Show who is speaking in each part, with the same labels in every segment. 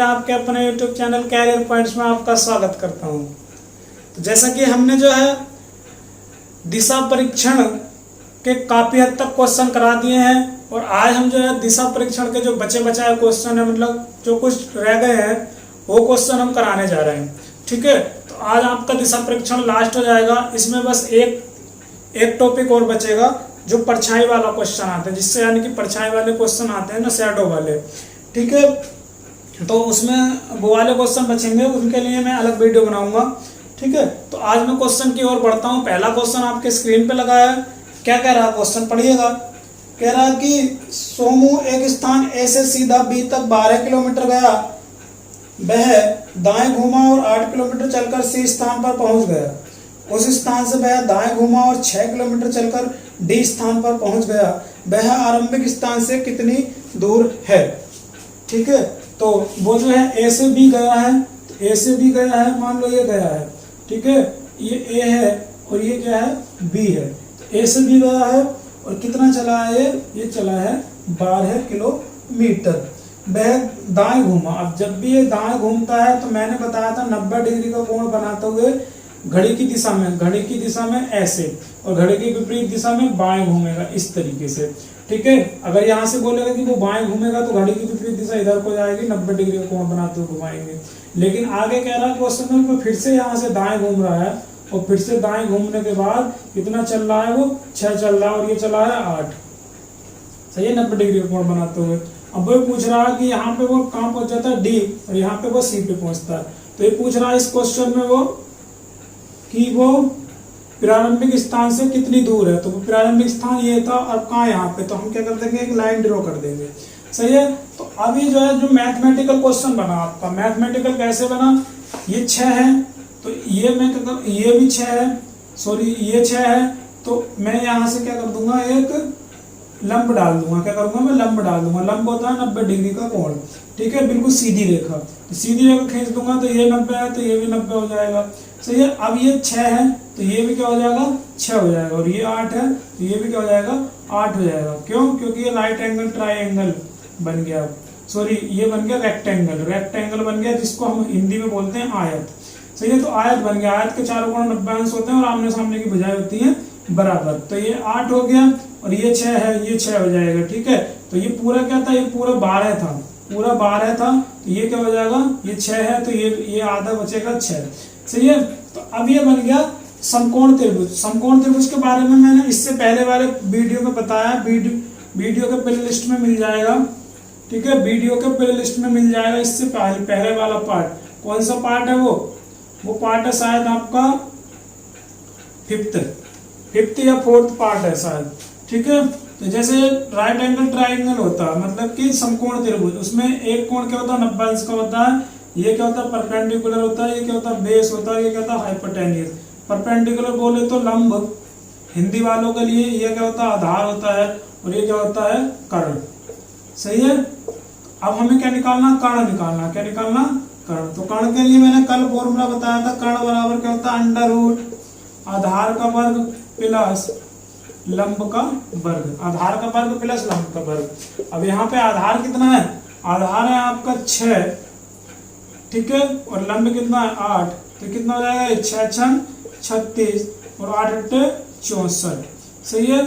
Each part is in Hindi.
Speaker 1: आपके अपने YouTube चैनल कैरियर पॉइंट्स में आपका स्वागत करता हूं। तो जैसा कि हमने जो है दिशा परीक्षण के काफ़ी हद तक क्वेश्चन करा दिए हैं और आज हम जो है दिशा परीक्षण के जो बचे बचाए क्वेश्चन है, मतलब जो कुछ रह गए हैं वो क्वेश्चन हम कराने जा रहे हैं। ठीक है, तो आज आपका दिशा परीक्षण लास्ट हो जाएगा। इसमें बस एक टॉपिक और बचेगा जो परछाई वाला क्वेश्चन आता है, जिससे यानी कि परछाई वाले क्वेश्चन आते हैं ना, शैडो वाले। ठीक है, तो उसमें वो वाले क्वेश्चन बचेंगे, उनके लिए मैं अलग वीडियो बनाऊंगा। ठीक है, तो आज मैं क्वेश्चन की ओर बढ़ता हूँ। पहला क्वेश्चन आपके स्क्रीन पे लगा है। क्या कह रहा है क्वेश्चन, पढ़िएगा। कह रहा है कि सोमू एक स्थान ए से सीधा बी तक 12 किलोमीटर गया, वह दाएं घूमा और 8 किलोमीटर चलकर सी स्थान पर पहुंच गया। उस स्थान से वह दाएं घूमा और 6 किलोमीटर चलकर डी स्थान पर पहुंच गया। वह आरंभिक स्थान से कितनी दूर है। ठीक है, तो वो जो है ए से बी गया है, तो ए से बी गया है, मान लो ये गया है। ठीक है, ये ए है और ये क्या है, बी है। तो ए से बी गया है और कितना चला है, ये चला है 12 किलोमीटर। वह दाएं घूमा। अब जब भी ये दाएं घूमता है तो मैंने बताया था 90 डिग्री का कोण बनाते हुए घड़ी की दिशा में ऐसे, और घड़ी की विपरीत दिशा में बाएं घूमेगा, इस तरीके से। ठीक है, अगर यहाँ से बोलेगा कि वो बाएं घूमेगा तो घड़ी की विपरीत दिशा इधर को जाएगी, 90 डिग्री का कोण बनाते हुए घुमाएंगे। लेकिन आगे कह रहा है क्वेश्चन में फिर से यहाँ से दाएं घूम रहा है और फिर से दाएं घूमने के बाद कितना चल रहा है, वो 6 चल रहा है और ये चला है 8। सही है, 90 डिग्री का कोण बनाते हुए। अब वो पूछ रहा है कि यहाँ पे वो कहाँ पहुंच जाता है, डी, और यहाँ पे वो सी पे पहुंचता है। तो ये पूछ रहा है इस क्वेश्चन में वो कि वो प्रारंभिक स्थान से कितनी दूर है। तो वो प्रारंभिक स्थान ये था, अब कहाँ यहाँ पे, तो हम क्या कर देंगे, एक लाइन ड्रॉ कर देंगे। सही है, तो अभी जो है जो मैथमेटिकल क्वेश्चन बना आपका, मैथमेटिकल कैसे बना, ये 6 है तो ये मैं क्या कर, ये भी 6 है, सॉरी ये 6 है, तो मैं यहाँ से क्या कर दूंगा, एक लंब डाल दूंगा। क्या करूंगा, मैं लंब डाल दूंगा। लंब होता है 90 डिग्री का कोण। ठीक है, बिल्कुल सीधी रेखा, तो सीधी रेखा खींच दूंगा तो ये 90 है तो ये भी 90 हो जाएगा। सही है, अब ये 6 है तो ये भी क्या हो जाएगा, 6 हो जाएगा, और ये 8 है तो ये भी क्या हो जाएगा, 8 हो जाएगा। क्यों, क्योंकि ये राइट एंगल ट्राइंगल बन गया, सॉरी ये बन गया रेक्टेंगल बन गया, जिसको हम हिंदी में बोलते हैं आयत। सही है, तो आयत बन गया। आयत के चारों कोण 90 अंश होते हैं और आमने सामने की भुजाएं होती हैं बराबर। तो ये 8 हो गया और ये 6 है, ये 6 हो जाएगा। ठीक है, तो ये पूरा क्या था, ये पूरा 12 था, तो ये क्या हो जाएगा, ये 6 है तो ये आधा बचेगा 6। सही है, तो अब ये बन गया समकोण त्रिभुज। समकोण त्रिभुज के बारे में मैंने इससे पहले वाले वीडियो में बताया, वीडियो के प्ले लिस्ट में मिल जाएगा। ठीक है, वीडियो के प्ले लिस्ट में मिल जाएगा। इससे पहले वाला पार्ट कौन सा पार्ट है, वो पार्ट है शायद आपका फिफ्थ या 4th पार्ट है शायद। ठीक है, तो जैसे राइट एंगल ट्राइंगल होता है, मतलब कि समकोण त्रिभुज, उसमें एक कोण क्या होता है, 90 अंश का होता है। ये क्या होता है, परपेंडिकुलर होता है। ये क्या होता है, बेस होता है। ये क्या होता है, हाइपोटेन्यूज। परपेंडिकुलर बोले तो लंब हिंदी वालों के लिए, ये क्या होता है, आधार होता है, और ये क्या होता है, कर्ण। सही है, अब हमें क्या निकालना, कर्ण निकालना। क्या निकालना, कर्ण। तो कर्ण के लिए मैंने कल फॉर्मूला बताया था, कर्ण बराबर क्या होता है, अंडर आधार का वर्ग प्लस लंब का वर्ग। आधार का वर्ग प्लस लंब का वर्ग। अब यहाँ पे आधार कितना है, आधार है आपका 6। ठीक है, और लंब कितना है, 8। तो कितना हो जाएगा, 6 6 36 और 8 8 64। सही है,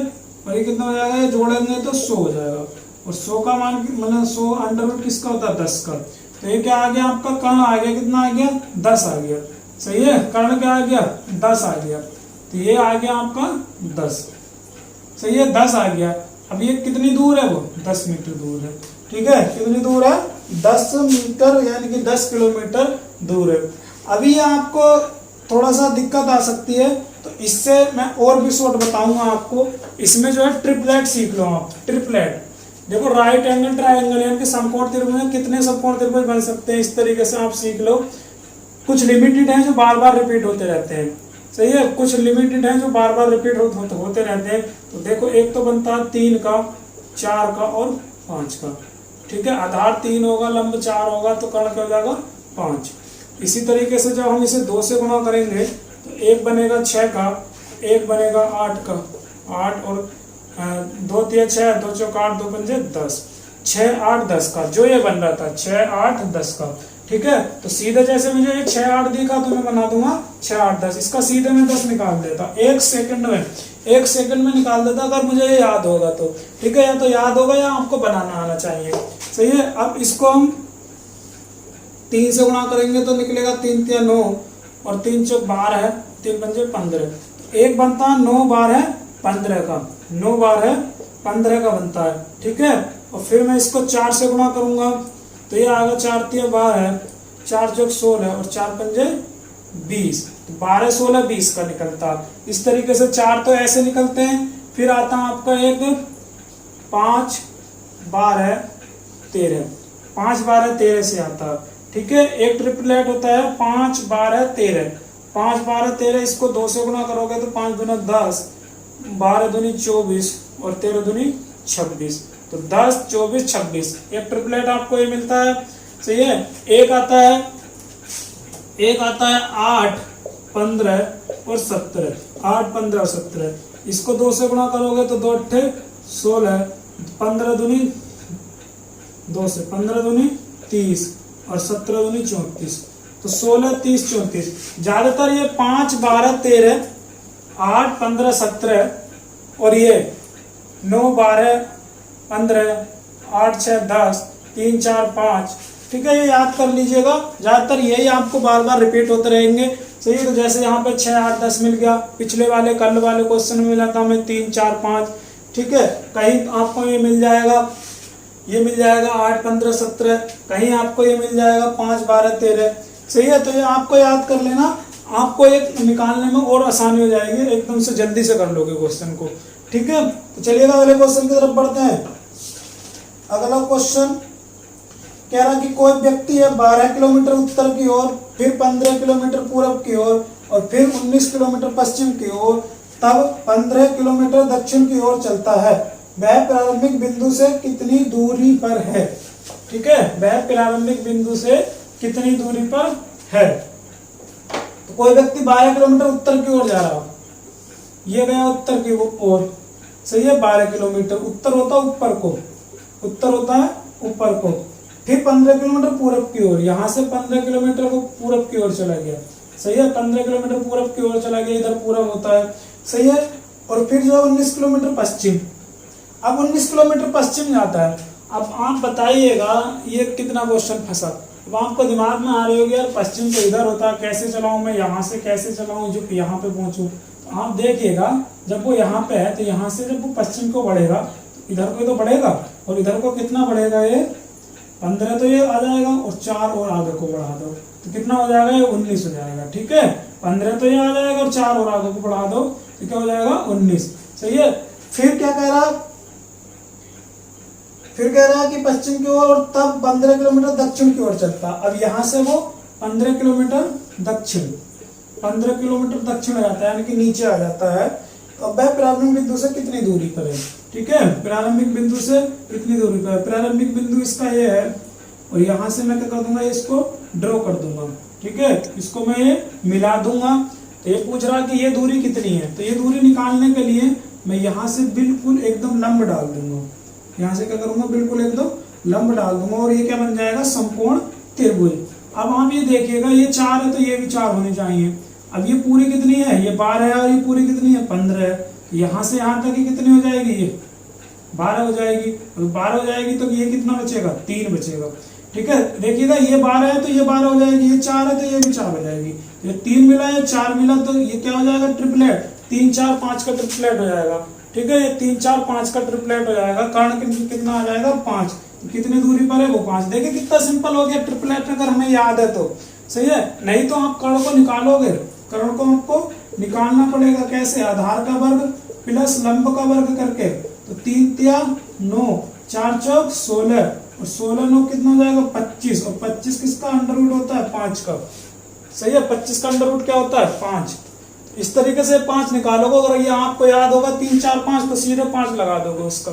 Speaker 1: और ये कितना हो जाएगा, ये जोड़ेंगे तो 100 हो जाएगा। और 100 का मान मतलब 100 अंडर रूट किसका होता है, 10 का। तो ये क्या आ गया आपका, कर्ण आ गया, कितना आ गया, 10 आ गया। सही है, कर्ण क्या आ गया, 10 आ गया। तो ये आ गया आपका 10। सही है, 10 आ गया। अब ये कितनी दूर है, वो 10 मीटर दूर है। ठीक है, कितनी दूर है, 10 मीटर, यानी कि 10 किलोमीटर दूर है। अभी आपको थोड़ा सा दिक्कत आ सकती है, तो इससे मैं और भी शॉर्ट बताऊंगा आपको। इसमें जो है ट्रिपलेट सीख लो आप। ट्रिपलेट देखो, राइट एंगल ट्राइंगल यानी कि समकोण त्रिभुज में कितने समकोण त्रिभुज बन सकते हैं, इस तरीके से आप सीख लो। कुछ लिमिटेड हैं जो बार बार रिपीट होते रहते हैं। सही है, कुछ लिमिटेड हैं जो बार बार रिपीट होते रहते हैं। तो देखो, एक तो बनता है 3 का, 4 का और 5 का। ठीक है, आधार 3 होगा, लंब 4 होगा, तो कर्ण क्या हो जाएगा, 5। इसी तरीके से जब हम इसे 2 से गुणा करेंगे तो एक बनेगा 6 का, एक बनेगा 8 का, 8 और 2 3 6, 2 4 8, 2 5 10। 6, 8, 10 का, जो ये बन रहा था 6, 8, 10 का। ठीक है, तो सीधे जैसे मुझे ये 6, 8 दिखा तो मैं बना दूंगा 6, 8, 10। इसका सीधे में 10 निकाल देता 1 सेकंड में, 1 सेकंड में निकाल देता अगर मुझे ये याद होगा तो। ठीक है, या तो याद होगा या आपको बनाना आना चाहिए। सही है, अब इसको हम 3 से गुणा करेंगे तो निकलेगा 3 तिया 9 और 3 चौक 12 है, 3 पंजे 15। एक बनता है 9 12 15 का, 9 12 15 का बनता है। ठीक है, और फिर मैं इसको 4 से गुणा करूंगा तो ये आएगा 4 तिया 12, 4 चौक 16 और 4 पंजे 20। तो 12 16 20 का निकलता। इस तरीके से 4 तो ऐसे निकलते हैं। फिर आता है आपका एक 5 12 13, 5 12 13 से आता है। ठीक है, एक ट्रिपलेट होता है 5 12 13, 5 12 13, इसको 2 से गुणा करोगे तो 5 दूना 10, 12 दूनी 24 और 13 दूनी 26। तो 10 24 26 एक ट्रिपलेट आपको ये मिलता है। सही है, एक आता है 8 15 और 17, 8 15 और 17, इसको 2 से गुणा करोगे तो 2 8 16, 15 दूनी 2 से 15 दूनी 30 और 17 दूनी 34। तो 16 30 34। ज्यादातर ये 5 12 13, 8 15 17 और ये 9 12 15, 8 6 10, 3 4 5। ठीक है, ये याद कर लीजिएगा, ज्यादातर यही आपको बार बार रिपीट होते रहेंगे। सही है, तो जैसे यहाँ पे 6 8 10 मिल गया, पिछले वाले कल वाले क्वेश्चन में मिला था हमें 3 4 5। ठीक है, कहीं आपको ये मिल जाएगा 8 15 17, कहीं आपको ये मिल जाएगा 5 12 13। सही है, तो ये आपको याद कर लेना, आपको एक निकालने में और आसानी हो जाएगी, एकदम से जल्दी से कर लोगे क्वेश्चन को। ठीक है, तो चलिएगा अगले क्वेश्चन की तरफ बढ़ते हैं। अगला क्वेश्चन कह रहा कि कोई व्यक्ति है 12 किलोमीटर उत्तर की ओर, फिर 15 किलोमीटर पूर्व की ओर और फिर 19 किलोमीटर पश्चिम की ओर, तब 15 किलोमीटर दक्षिण की ओर चलता है। वह प्रारंभिक बिंदु से कितनी दूरी पर है? ठीक है, वह प्रारंभिक बिंदु से कितनी दूरी पर है? तो कोई व्यक्ति 12 किलोमीटर उत्तर की ओर जा रहा, ये गया उत्तर की ओर। सही है, 12 किलोमीटर उत्तर होता है ऊपर को, उत्तर होता है ऊपर को। फिर 15 किलोमीटर पूरब की ओर, यहां से 15 किलोमीटर वो पूरब की ओर चला गया। सही है, 15 किलोमीटर पूरब की ओर चला गया, इधर पूरब होता है। सही है, और फिर जो 19 किलोमीटर पश्चिम, अब 19 किलोमीटर पश्चिम जाता है। अब आप बताइएगा ये कितना क्वेश्चन फंसा। अब आपको दिमाग में आ रही होगी यार पश्चिम तो इधर होता है, कैसे चलाऊं मैं, यहाँ से कैसे चलाऊं जो यहाँ पे पहुंचूं। तो आप देखिएगा जब वो यहाँ पे है तो यहाँ से जब वो पश्चिम को बढ़ेगा तो इधर को तो बढ़ेगा, और इधर को कितना बढ़ेगा, ये 15 तो ये आ जाएगा और 4 और आगे को बढ़ा दो तो कितना हो जाएगा, ये 19 हो जाएगा। ठीक है, 15 तो ये आ जाएगा और 4 और आगे को बढ़ा दो तो क्या हो जाएगा, 19। सही है, फिर क्या कह रहा, फिर कह रहा है कि पश्चिम की ओर, तब 15 किलोमीटर दक्षिण की ओर चलता। अब यहाँ से वो 15 किलोमीटर दक्षिण, 15 किलोमीटर दक्षिण आ जाता है, यानी कि नीचे आ जाता है। तो अब वह प्रारंभिक बिंदु से कितनी दूरी पर है? ठीक है, प्रारंभिक बिंदु से कितनी दूरी पर है? प्रारंभिक बिंदु इसका ये है, और यहाँ से मैं क्या कर दूंगा, इसको ड्रॉ कर दूंगा। ठीक है, इसको मैं ये मिला दूंगा। तो ये पूछ रहा कि ये दूरी कितनी है, तो ये दूरी निकालने के लिए मैं यहाँ से बिल्कुल एकदम लंब डाल दूंगा। यहाँ से क्या करूंगा, बिल्कुल एकदम लंब डाल दूंगा, और ये क्या बन जाएगा, समकोण त्रिभुज। अब आप ये देखिएगा, ये 4 है तो ये भी 4 होने चाहिए। अब ये पूरी कितनी है, ये 12 है, और ये पूरी कितनी है, 15 है। यहाँ से यहाँ तक ये कितनी हो जाएगी, ये 12 हो जाएगी। और 12 हो जाएगी तो ये कितना बचेगा, 3 बचेगा। ठीक है, देखिएगा ये 12 है तो ये 12 हो जाएगी, ये 4 है तो ये भी 4 हो जाएगी। ये 3 मिला है, 4 मिला, तो ये क्या हो जाएगा, ट्रिपलेट, 3 4 5 का ट्रिपलेट हो जाएगा। ठीक है, ये 3 4 5 का ट्रिपलेट हो जाएगा। कर्ण कितना आ जाएगा, 5। तो कितनी दूरी पर है, वो 5। देखिए कितना सिंपल हो गया ट्रिपलेट, अगर हमें याद है तो। सही है, नहीं तो आप कर्ण को निकालोगे, कर्ण को आपको निकालना पड़ेगा। कैसे, आधार का वर्ग प्लस लंब का वर्ग करके। तो 3 तिया 9, 4 चौक 16, और 16 9 कितना हो जाएगा, 25। और 25 किसका अंडर रूट होता है, 5 का। सही है, 25 का अंडर रूट क्या होता है, 5। इस तरीके से 5 निकालोगे। अगर ये आपको याद होगा 3 4 5 तो सीधे 5 लगा दोगे उसका।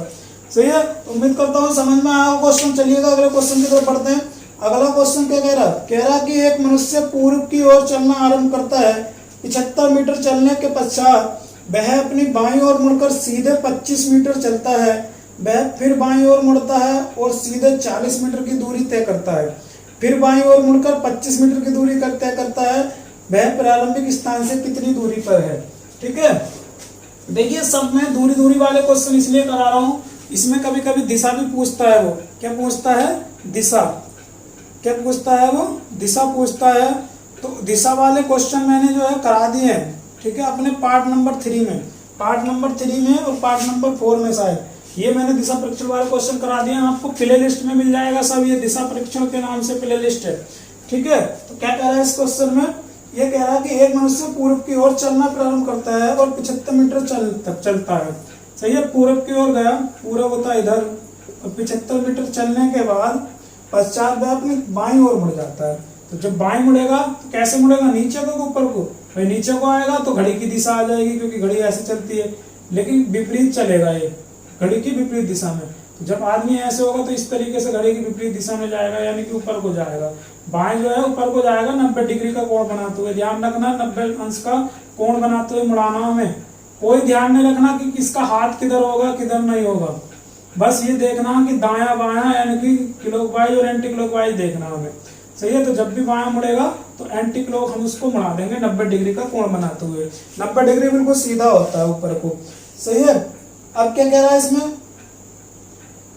Speaker 1: सही है, उम्मीद करता हूँ समझ में आया क्वेश्चन। चलिएगा अगले क्वेश्चन की तरफ बढ़ते हैं। अगला क्वेश्चन क्या कह रहा कि एक मनुष्य पूर्व की ओर चलना आरंभ करता है। 75 मीटर चलने के पश्चात वह अपनी बाईं ओर मुड़कर सीधे 25 मीटर चलता है। वह फिर बाईं ओर मुड़ता है और सीधे 40 मीटर की दूरी तय करता है। फिर बाईं ओर मुड़कर 25 मीटर की दूरी तय करता है। वह प्रारंभिक स्थान से कितनी दूरी पर है। ठीक है, देखिए सब मैं दूरी दूरी वाले क्वेश्चन इसलिए करा रहा हूँ, इसमें कभी कभी दिशा भी पूछता है। वो क्या पूछता है? दिशा। क्या पूछता है वो? दिशा पूछता है। तो दिशा वाले क्वेश्चन मैंने जो है करा दिए हैं। ठीक है, अपने पार्ट नंबर 3 में, पार्ट नंबर 3 में और पार्ट नंबर 4 में शायद ये मैंने दिशा परीक्षण वाले क्वेश्चन करा दिए हैं। आपको प्ले लिस्ट में मिल जाएगा सब, ये दिशा परीक्षण के नाम से प्ले लिस्ट है। ठीक है, तो क्या कह रहा है इस क्वेश्चन में? ये कह रहा है कि एक मनुष्य पूर्व की ओर चलना प्रारंभ करता है और 75 मीटर तक चलता है। सही है, पूर्व की ओर गया, पूर्व होता है इधर, और 75 मीटर चलने के बाद पश्चात वह अपनी बाईं ओर मुड़ जाता है। तो जब बाईं मुड़ेगा तो कैसे मुड़ेगा? नीचे को ऊपर को? भाई नीचे को आएगा तो घड़ी की दिशा आ जाएगी, क्योंकि घड़ी ऐसे चलती है, लेकिन विपरीत चलेगा ये, घड़ी की विपरीत दिशा में। तो जब आदमी ऐसे होगा तो इस तरीके से घड़ी की विपरीत दिशा में जाएगा, यानी कि ऊपर को जाएगा। बाएं जो है ऊपर को जाएगा 90 डिग्री का कोण बनाते हुए। ध्यान रखना 90 अंश का कोण बनाते हुए मुड़ाना में। कोई ध्यान नहीं रखना कि किसका हाथ किधर होगा किधर नहीं होगा, बस ये देखना कि दायां बायां यानी कि क्लॉकवाइज और एंटी क्लॉकवाइज देखना हमें। सही है, तो जब भी बायां मुड़ेगा तो एंटी क्लॉक हम उसको मुड़ा देंगे 90 डिग्री का कोण बनाते हुए। 90 डिग्री बिल्कुल सीधा होता है ऊपर को। सही है, अब क्या कह रहा है इसमें?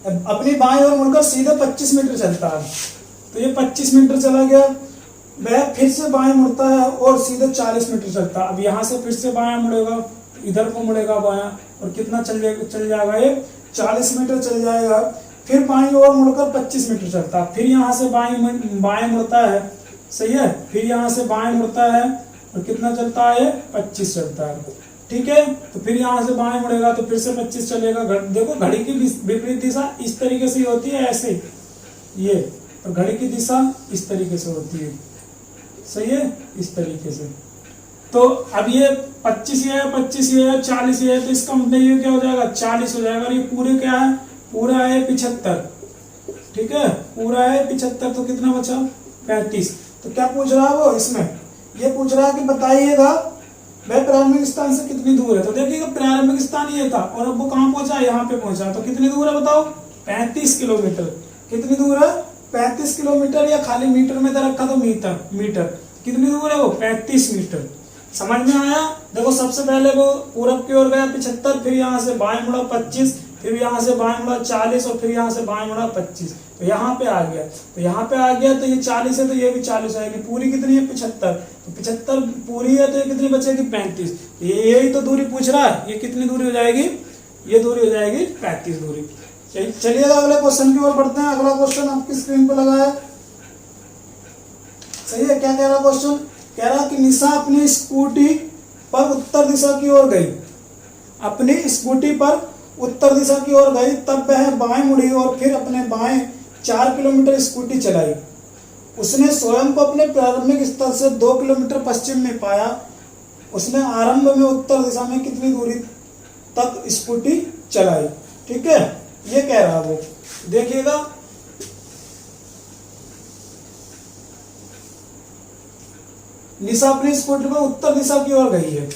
Speaker 1: अपनी बाईं ओर मुड़कर सीधे 25 मीटर चलता है। तो ये 25 मीटर चला गया, वह फिर से बाएं मुड़ता है और सीधे 40 मीटर चलता है। अब यहाँ से फिर से बायां मुड़ेगा, इधर को मुड़ेगा बायां, और कितना चल जाएगा ये? 40 मीटर चल जाएगा। फिर बाईं ओर मुड़कर 25 मीटर चलता है। फिर यहाँ से बाएं मुड़ता है। सही है, फिर यहाँ से बाएं मुड़ता है और कितना चलता है? 25 चलता है। ठीक है, तो फिर यहाँ से बाएं मुड़ेगा तो फिर से 25 चलेगा। देखो घड़ी की विपरीत दिशा इस तरीके से होती है, ऐसे ये, और घड़ी की दिशा इस तरीके से होती है। सही है, इस तरीके से। तो अब ये 25 ये है, 25 ये है, 40 ये है, तो इसका मतलब ये क्या हो जाएगा? 40 हो जाएगा। और ये पूरे क्या है? पूरा है 75। ठीक है, पूरा है 75, तो कितना बचा? 35। तो क्या पूछ रहा है वो इसमें? ये पूछ रहा है कि बताइएगा वह प्रारंभिक स्थान से कितनी दूर है। तो देखिएगा प्रारंभिक स्थान ये था और अब वो कहाँ पहुंचा? यहाँ पे पहुंचा। तो कितनी दूर है बताओ? 35 किलोमीटर। कितनी दूर है? 35 किलोमीटर, या खाली मीटर में रखा तो मीटर। कितनी दूर है वो? 35 मीटर। समझ में आया? देखो सबसे पहले वो पूरब की ओर गया 75, फिर यहाँ से बाएं मुड़ा 25, फिर यहाँ से बाएं मुड़ा 40, और फिर यहाँ से बाएं मुड़ा 25। तो यहाँ पे आ गया, तो यहाँ पे आ गया, तो ये 40 है तो ये भी 40 आएगी। पूरी कितनी है? 75। तो 75 पूरी है तो ये कितनी बचेगी? 35। यही तो दूरी पूछ रहा है। ये कितनी दूरी हो जाएगी? ये दूरी हो जाएगी 35 दूरी। चलिएगा अगले क्वेश्चन की ओर बढ़ते हैं। अगला क्वेश्चन आपकी स्क्रीन पर लगा है। सही है, क्या कह रहा क्वेश्चन? कह रहा कि निशा अपनी स्कूटी पर उत्तर दिशा की ओर गई। अपनी स्कूटी पर उत्तर दिशा की ओर गई, तब वह बाएं मुड़ी और फिर अपने बाएं 4 किलोमीटर स्कूटी चलाई। उसने स्वयं को अपने प्रारंभिक स्थल से 2 किलोमीटर पश्चिम में पाया। उसने आरंभ में उत्तर दिशा में कितनी दूरी तक स्कूटी चलाई? ठीक है, ये कह रहा वो। देखिएगा निशा अपनी स्कूटी पर उत्तर दिशा की ओर गई है।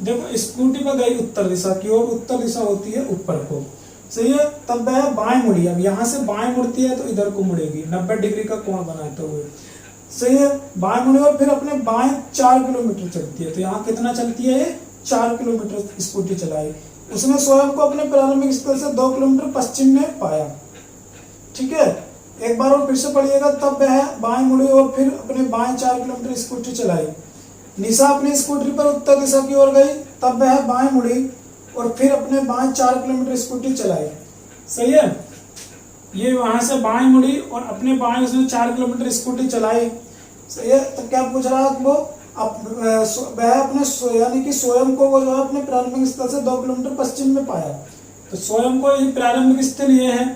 Speaker 1: देखो स्कूटी पर गई उत्तर दिशा की ओर, उत्तर दिशा होती है ऊपर को। सही है, तब वह बाएं मुड़ी। अब यहाँ से बाएं मुड़ती है तो इधर को मुड़ेगी 90 डिग्री का कोण बनाते हुए। सही है, बाएं मुड़ी और फिर अपने बाएं 4 किलोमीटर चलती है। तो यहाँ कितना चलती है? 4 किलोमीटर स्कूटी चलाई। उसने स्वयं को अपने प्रारंभिक स्थल से 2 किलोमीटर पश्चिम में पाया। ठीक है, एक बार और फिर से पढ़िएगा। तब वह बाएं मुड़ी और फिर अपने बाएं 4 किलोमीटर स्कूटी चलाई। निशा अपनी स्कूटी पर उत्तर दिशा की ओर गई, तब वह बाएं मुड़ी और फिर अपने बाएं 4 किलोमीटर स्कूटी चलाई। सही है, ये वहां से बाएं मुड़ी और अपने बाएं उसने 4 किलोमीटर स्कूटी चलाई। सही है, तो क्या पूछ रहा है वो? वह अपने यानी कि स्वयं को वो जो है अपने प्रारंभिक स्थल से 2 किलोमीटर पश्चिम में पाया। तो स्वयं को ये प्रारंभिक स्थल ये है।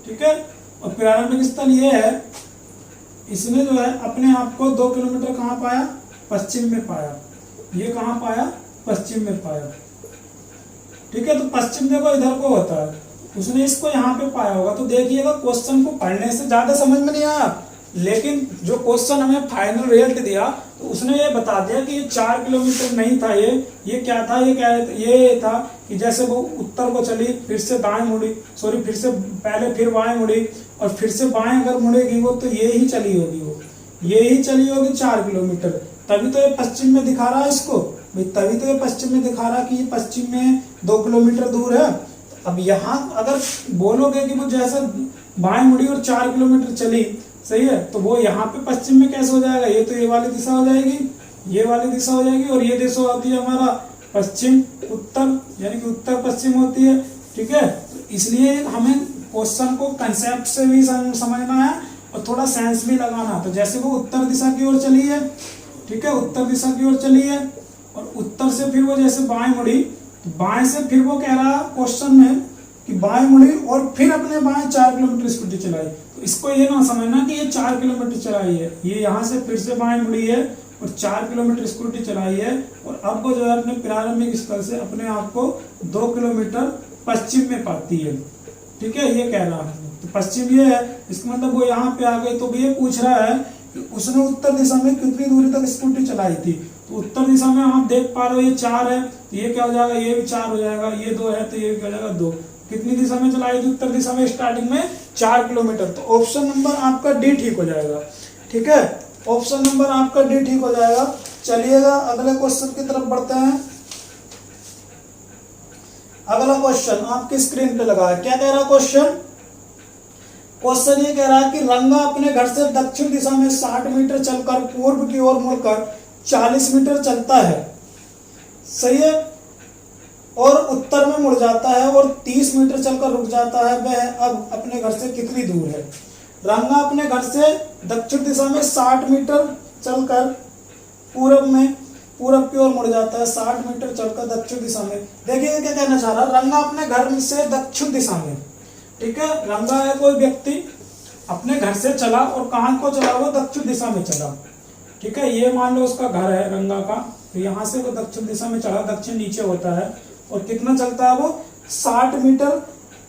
Speaker 1: ठीक है, और प्रारंभिक स्थल ये है, इसने जो है अपने आप को 2 किलोमीटर कहाँ पाया? पश्चिम में पाया। ये कहाँ पाया? पश्चिम में पाया। ठीक है, तो पश्चिम देखो इधर को होता है, उसने इसको यहाँ पे पाया होगा। तो देखिएगा क्वेश्चन को पढ़ने से ज्यादा समझ में नहीं आया, लेकिन जो क्वेश्चन हमें फाइनल रिजल्ट दिया तो उसने ये बता दिया कि ये 4 किलोमीटर नहीं था, ये क्या था, ये था कि जैसे वो उत्तर को चली, फिर से दाएं मुड़ी, सॉरी फिर से पहले फिर बाएं मुड़ी और फिर से बाएं अगर मुड़ेगी वो, तो ये ही चली होगी, वो ये ही चली होगी 4 किलोमीटर। तभी तो ये पश्चिम में दिखा रहा है इसको भाई, तभी तो ये पश्चिम में दिखा रहा है कि ये पश्चिम में 2 किलोमीटर दूर है। अब यहाँ अगर बोलोगे कि वो जैसे बाएं मुड़ी और 4 किलोमीटर चली, सही है, तो वो यहाँ पे पश्चिम में कैसे हो जाएगा, ये तो ये वाली दिशा हो जाएगी, ये वाली दिशा हो जाएगी, और ये दिशा होती है हमारा पश्चिम उत्तर, यानी कि उत्तर पश्चिम होती है। ठीक है, तो इसलिए हमें क्वेश्चन को कंसेप्ट से भी समझना है और थोड़ा सेंस भी लगाना है। तो जैसे वो उत्तर दिशा की ओर चली है, ठीक है, उत्तर दिशा की ओर चली है, और उत्तर से फिर वो जैसे बाएं मुड़ी, तो बाएं से फिर वो कह रहा क्वेश्चन में कि बाएं मुड़ी और फिर अपने बाएं 4 किलोमीटर स्कूटी चलाई। तो इसको ये ना समझना कि ये 4 किलोमीटर चलाई है, ये यहाँ से फिर से बाएं मुड़ी है और 4 किलोमीटर स्कूटी चलाई है, और अब वो जो है अपने प्रारंभिक स्थल से अपने आप को 2 किलोमीटर पश्चिम में पाती है। ठीक है, ये कह रहा है, तो पश्चिम ये है, इसका मतलब वो यहाँ पे आ गई। तो ये पूछ रहा है कि उसने उत्तर दिशा में कितनी दूरी तक स्कूटी चलाई थी। तो उत्तर दिशा में आप देख पा रहे हो ये 4 है, तो ये क्या हो जाएगा, ये भी 4 हो जाएगा, ये 2 है तो ये भी क्या हो जाएगा 2। कितनी दिशा में चलाई थी उत्तर दिशा में स्टार्टिंग में 4 किलोमीटर। तो ऑप्शन नंबर आपका डी ठीक हो जाएगा। ठीक है, ऑप्शन नंबर आपका डी ठीक हो जाएगा। चलिएगा अगले क्वेश्चन की तरफ बढ़ते हैं। अगला क्वेश्चन आपकी स्क्रीन पे लगा है, क्या कह रहा क्वेश्चन, क्वेश्चन ये कह रहा है कि रंगा अपने घर से दक्षिण दिशा में 60 मीटर चलकर पूर्व की ओर मुड़कर 40 मीटर चलता है, सही है, और उत्तर में मुड़ जाता है और 30 मीटर चलकर रुक जाता है। वह अब अपने घर से कितनी दूर है। रंगा अपने घर से दक्षिण दिशा में 60 मीटर चलकर पूरब की ओर मुड़ जाता है, 60 मीटर चलकर दक्षिण दिशा में। देखिए क्या कहना चाह रहा, रंगा अपने घर से दक्षिण दिशा में, ठीक है, रंगा है कोई व्यक्ति, अपने घर से चला और कहां को चला, वो दक्षिण दिशा में चला। ठीक है, ये मान लो उसका घर है रंगा का, तो यहाँ से वो दक्षिण दिशा में चला, दक्षिण नीचे होता है, और कितना चलता है वो 60 मीटर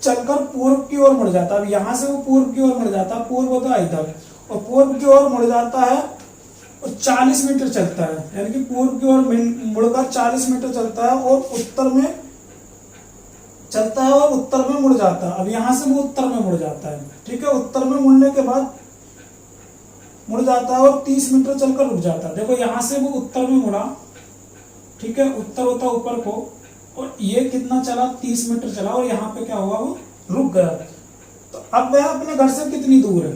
Speaker 1: चलकर पूर्व की ओर मुड़ जाता है। अब यहाँ से वो पूर्व की ओर मुड़ जाता है, पूर्व होता है इधर, और पूर्व की ओर मुड़ जाता है और 40 मीटर चलता है, यानी कि पूर्व की ओर मुड़कर 40 मीटर चलता है और उत्तर में चलता है और उत्तर में मुड़ जाता है। अब यहाँ से वो उत्तर में मुड़ जाता है, ठीक है, उत्तर में मुड़ने के बाद मुड़ जाता है और 30 मीटर चलकर रुक जाता है। देखो यहाँ से वो उत्तर में मुड़ा, ठीक है, उत्तर होता है ऊपर को, और ये कितना चला 30 मीटर चला, और यहाँ पे क्या हुआ, वो रुक गया। तो अब वह अपने घर से कितनी दूर है,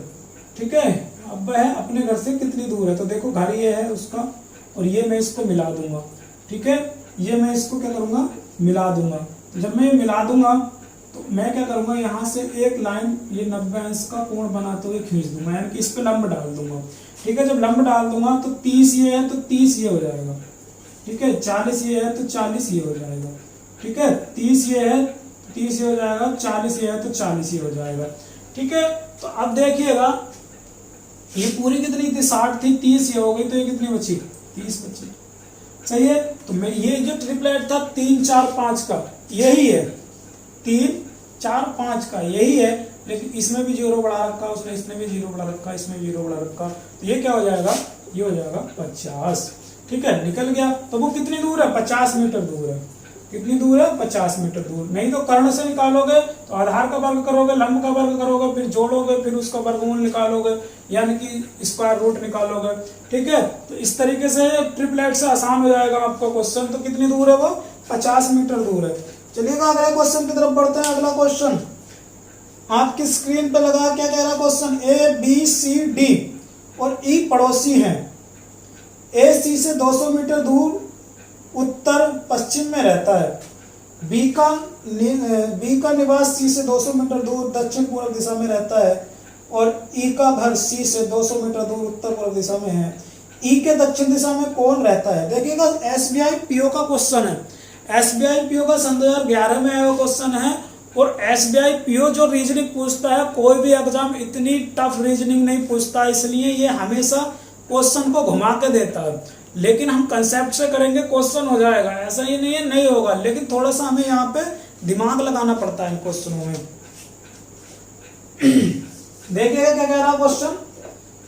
Speaker 1: ठीक है, अब वह अपने घर से कितनी दूर है। तो देखो घर ये है उसका, और ये मैं इसको मिला दूंगा, ठीक है, ये मैं इसको क्या करूंगा, मिला दूंगा। जब मैं मिला दूंगा तो मैं क्या करूंगा, यहाँ से एक लाइन ये 90 अंश का कोण बनाते हुए खींच दूंगा, यानी कि इस पे लंब डाल दूंगा। ठीक है, जब लंब डाल दूंगा तो 30 ये है तो 30 ये हो जाएगा, ठीक है, 40 ये है तो 40 ये हो जाएगा, ठीक है, 30 ये है 30 ये हो जाएगा, 40 ये है तो 40 ये हो जाएगा। ठीक है, तो अब देखिएगा ये पूरी कितनी थी, 60 थी, 30 ये हो गई, तो ये कितनी बची, 30 बची, सही है। तो मैं ये जो ट्रिपलेट था 3 4 5 का यही है, 3 4 5 का यही है, लेकिन इसमें भी 0 बढ़ा रखा उसने, इसमें भी 0 बढ़ा रखा, इसमें 0 बढ़ा रखा, तो ये क्या हो जाएगा, ये हो जाएगा 50। ठीक है, निकल गया। तो वो कितनी दूर है, 50 मीटर दूर है। कितनी दूर है, 50 मीटर दूर। नहीं तो कर्ण से निकालोगे तो आधार का वर्ग करोगे, लंब का वर्ग करोगे, फिर जोड़ोगे, फिर उसका वर्गमूल निकालोगे, यानी कि स्क्वायर रूट निकालोगे। ठीक है, तो इस तरीके से ट्रिपलेट से आसान हो जाएगा आपका क्वेश्चन। तो कितनी दूर है वो, 50 मीटर दूर है। चलिएगा अगले क्वेश्चन की तरफ बढ़ते हैं। अगला क्वेश्चन आपकी स्क्रीन पे लगा, क्या कह रहा question, A B C D और ई पड़ोसी हैं। ए सी से 200 मीटर दूर उत्तर पश्चिम में रहता है। बी का निवास सी से 200 मीटर दूर दक्षिण पूर्व दिशा में रहता है, और ई का घर सी से 200 मीटर दूर उत्तर पूर्व दिशा में है। ई के दक्षिण दिशा में कौन रहता है। देखिएगा एसबीआई पीओ का क्वेश्चन है। एसबीआई पीओ का सन 2011 में आया क्वेश्चन है, और एसबीआई पीओ जो रीजनिंग पूछता है, कोई भी एग्जाम इतनी टफ रीजनिंग नहीं पूछता, इसलिए ये हमेशा क्वेश्चन को घुमा के देता है। लेकिन हम कंसेप्ट से करेंगे, क्वेश्चन हो जाएगा, ऐसा ही नहीं है नहीं होगा, लेकिन थोड़ा सा हमें यहाँ पे दिमाग लगाना पड़ता है इन क्वेश्चनों में। देखिएगा क्या कह रहा क्वेश्चन,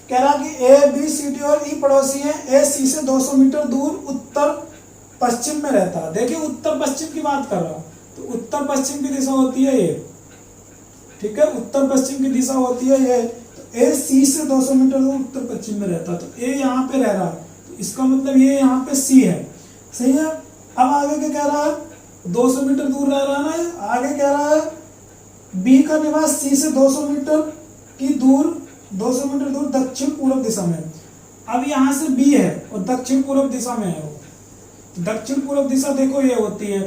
Speaker 1: कह रहा कि ए बी सी डी और ई पड़ोसी हैं। ए सी से 200 मीटर दूर उत्तर पश्चिम में रहता है। देखिए उत्तर पश्चिम की बात कर रहा, तो उत्तर पश्चिम की दिशा होती है ये, ठीक है, उत्तर पश्चिम की दिशा होती है ये। तो ए सी से 200 मीटर दूर उत्तर पश्चिम में रहता है, तो ए यहाँ पे रह रहा है, तो इसका मतलब ये यहाँ पे सी है, सही है। अब आगे क्या कह रहा है, 200 मीटर दूर रह रहा है ना, आगे कह रहा है बी का निवास सी से 200 मीटर की दूर 200 मीटर दूर दक्षिण पूर्व दिशा में। अब यहाँ से बी है और दक्षिण पूर्व दिशा में है वो। दक्षिण पूर्व दिशा देखो ये होती है,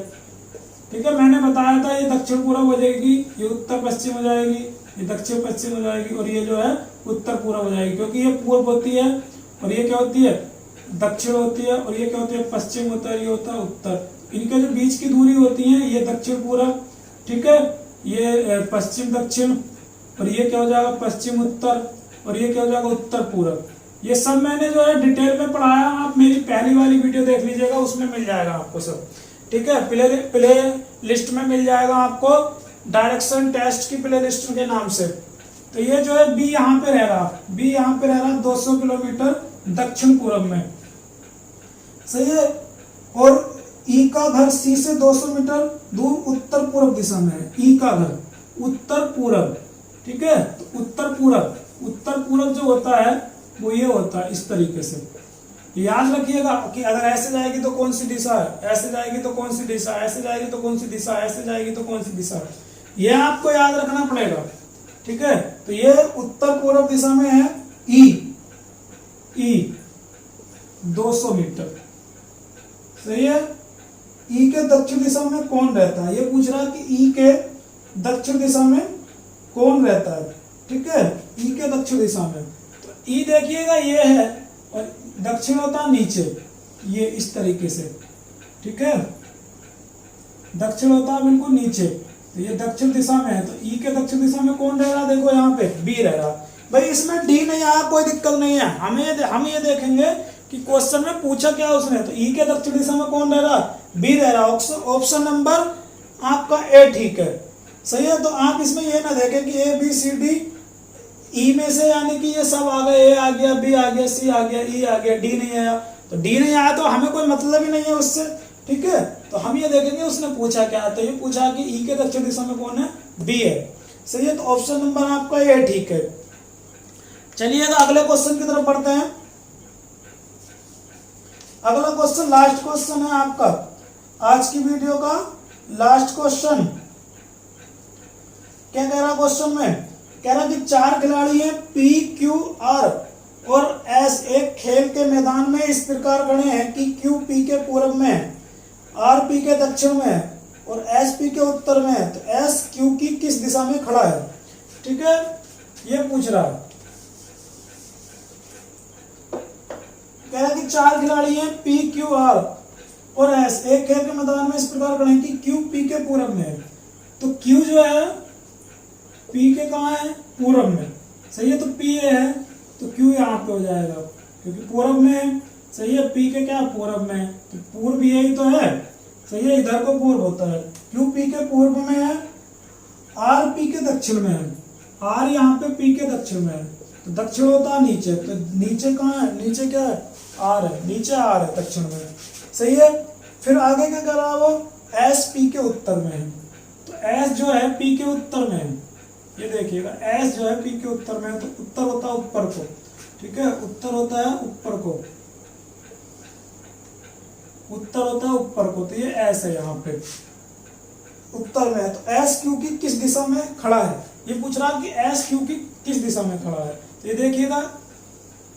Speaker 1: ठीक है, मैंने बताया था ये दक्षिण पूर्व हो जाएगी, ये उत्तर पश्चिम हो जाएगी, ये दक्षिण पश्चिम हो जाएगी और ये जो है उत्तर पूर्व हो जाएगी, क्योंकि ये पूर्व होती है और ये क्या होती है, दक्षिण होती है, और ये क्या होती है, पश्चिम होता है, ये होता है उत्तर। इनके जो बीच की दूरी होती है ये दक्षिण पूर्व, ठीक है, ये पश्चिम दक्षिण, और ये क्या हो जाएगा पश्चिम उत्तर, और ये क्या हो जाएगा उत्तर पूर्व। ये सब मैंने जो है डिटेल में पढ़ाया, आप मेरी पहली वाली वीडियो देख लीजिएगा, उसमें मिल जाएगा आपको सब, ठीक है। प्ले लिस्ट में मिल जाएगा आपको, डायरेक्शन टेस्ट की प्ले लिस्ट के नाम से। तो ये जो है बी यहाँ पे रह रहा, बी यहाँ पे रह रहा 200 किलोमीटर दक्षिण पूर्व में, सही है। और ई का घर सी से 200 मीटर दूर उत्तर पूर्व दिशा में है। ई का घर उत्तर पूर्व, ठीक है, तो उत्तर पूर्व जो होता है वो ये होता है इस तरीके से। याद रखिएगा कि अगर ऐसे जाएगी तो कौन सी दिशा है, ऐसे जाएगी तो कौन सी दिशा, ऐसे जाएगी तो कौन सी दिशा, ऐसे जाएगी तो कौन सी दिशा, ये आपको याद रखना पड़ेगा, ठीक है। तो ये उत्तर पूर्व दिशा में है ई 200 मीटर, सही है। ई के दक्षिण दिशा में कौन रहता है, ये पूछ रहा है कि ई के दक्षिण दिशा में कौन रहता है, ठीक है, ई के दक्षिण दिशा में। तो ई देखिएगा ये है और दक्षिण होता है नीचे, ये इस तरीके से, ठीक है, दक्षिण होता है बिल्कुल नीचे, तो ये दक्षिण दिशा में है। तो ई के दक्षिण दिशा में कौन रह रहा, देखो यहाँ पे बी रह रहा। भाई इसमें डी नहीं आया कोई दिक्कत नहीं है, हम ये देखेंगे कि क्वेश्चन में पूछा क्या उसने। तो ई के दक्षिण दिशा में कौन रह रहा, बी रह रहा। ऑप्शन नंबर आपका ए ठीक है, सही है। तो आप इसमें ये ना देखें कि ए बी सी डी ई में से यानी कि ये सब आ गए, ए आ गया, बी आ गया, सी आ गया, ई आ गया, डी नहीं आया। तो डी नहीं आया तो हमें कोई मतलब ही नहीं है उससे, ठीक है। तो हम ये देखेंगे उसने पूछा क्या, तो ये पूछा कि ई के दक्षिण दिशा में कौन है, बी है, सही है। तो ऑप्शन नंबर आपका ए ठीक है। चलिए तो अगले क्वेश्चन की तरफ बढ़ते हैं। अगला क्वेश्चन लास्ट क्वेश्चन है आपका आज की वीडियो का लास्ट क्वेश्चन। क्या कह रहा क्वेश्चन में, कह रहा कि 4 खिलाड़ी हैं पी क्यू आर और एस एक खेल के मैदान में इस प्रकार खड़े हैं कि क्यू पी के पूर्व में, आर पी के दक्षिण में और एस पी के उत्तर में। तो एस क्यू की किस दिशा में खड़ा है, ठीक है, ये पूछ रहा है। कह रहा कि 4 खिलाड़ी हैं पी क्यू आर और एस एक खेल के मैदान में इस प्रकार खड़े हैं कि क्यू पी के पूर्व में है। तो क्यू जो है पी के कहाँ है, पूर्व में, सही है। तो पी ए है तो क्यू यहाँ पे हो जाएगा क्योंकि पूर्व में है, सही है। पी के क्या पूर्व में, तो पूर्व यही तो है, सही है, इधर को पूर्व होता है। क्यू पी के पूर्व में है, आर पी के दक्षिण में है, आर यहाँ पे पी के दक्षिण में है, तो दक्षिण होता है नीचे। तो नीचे कहाँ है, नीचे क्या है, आर है, नीचे आर है दक्षिण में, सही है। फिर आगे क्या कर रहा है वो, एस पी के उत्तर में है। तो एस जो है पी के उत्तर में है, ये देखिएगा एस जो है पी के उत्तर में है। तो उत्तर होता है ऊपर को, ठीक है, उत्तर होता है ऊपर को, उत्तर होता है ऊपर को। तो ये एस है यहाँ पे उत्तर में है। तो एस क्यू की किस दिशा में खड़ा है, ये पूछ रहा है कि एस क्यू की किस दिशा में खड़ा है। तो ये देखिएगा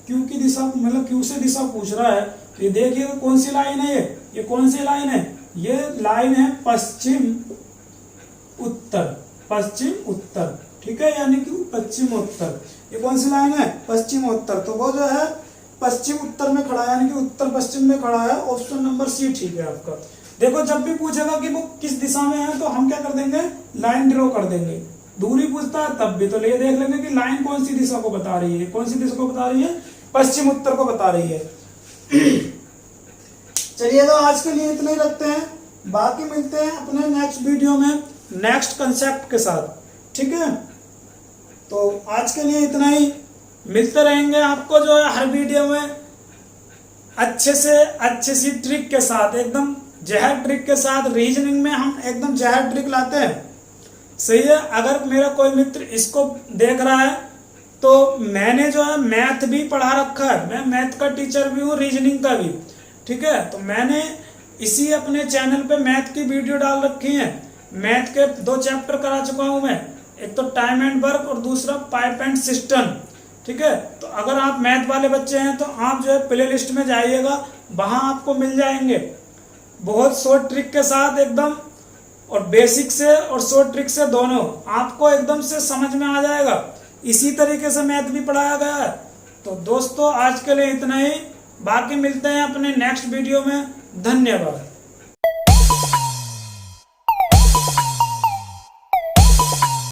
Speaker 1: क्यू की दिशा, मतलब क्यू से दिशा पूछ रहा है। तो ये देखिएगा कौन सी लाइन है, ये कौन सी लाइन है, ये लाइन है पश्चिम उत्तर, पश्चिम उत्तर, ठीक है, यानी कि पश्चिम उत्तर। ये कौन सी लाइन है, पश्चिम उत्तर। तो वो जो है पश्चिम उत्तर में खड़ा है, यानी कि उत्तर पश्चिम में खड़ा है। ऑप्शन नंबर सी ठीक है आपका। देखो जब भी पूछेगा कि वो किस दिशा में है तो हम क्या कर देंगे, लाइन ड्रॉ कर देंगे। दूरी पूछता है तब भी तो ले देख लेंगे कि लाइन कौन सी दिशा को बता रही है, कौन सी दिशा को बता रही है, पश्चिम उत्तर को बता रही है। चलिए तो आज के लिए इतना ही रखते हैं, बाकी मिलते हैं अपने नेक्स्ट वीडियो में नेक्स्ट कंसेप्ट के साथ, ठीक है। तो आज के लिए इतना ही, मिलते रहेंगे आपको जो है हर वीडियो में अच्छे से अच्छी सी ट्रिक के साथ, एकदम जहर ट्रिक के साथ। रीजनिंग में हम एकदम जहर ट्रिक लाते हैं, सही है। अगर मेरा कोई मित्र इसको देख रहा है तो मैंने जो है मैथ भी पढ़ा रखा है, मैं मैथ का टीचर भी हूँ, रीजनिंग का भी, ठीक है। तो मैंने इसी अपने चैनल पे मैथ की वीडियो डाल रखी है। मैथ के 2 चैप्टर करा चुका हूँ मैं, एक तो टाइम एंड वर्क और दूसरा पाइप एंड सिस्टम, ठीक है। तो अगर आप मैथ वाले बच्चे हैं तो आप जो है प्ले लिस्ट में जाइएगा, वहाँ आपको मिल जाएंगे बहुत शॉर्ट ट्रिक के साथ एकदम, और बेसिक से और शॉर्ट ट्रिक से दोनों आपको एकदम से समझ में आ जाएगा। इसी तरीके से मैथ भी पढ़ाया गया है। तो दोस्तों आज के लिए इतना ही, बाकी मिलते हैं अपने नेक्स्ट वीडियो में। धन्यवाद।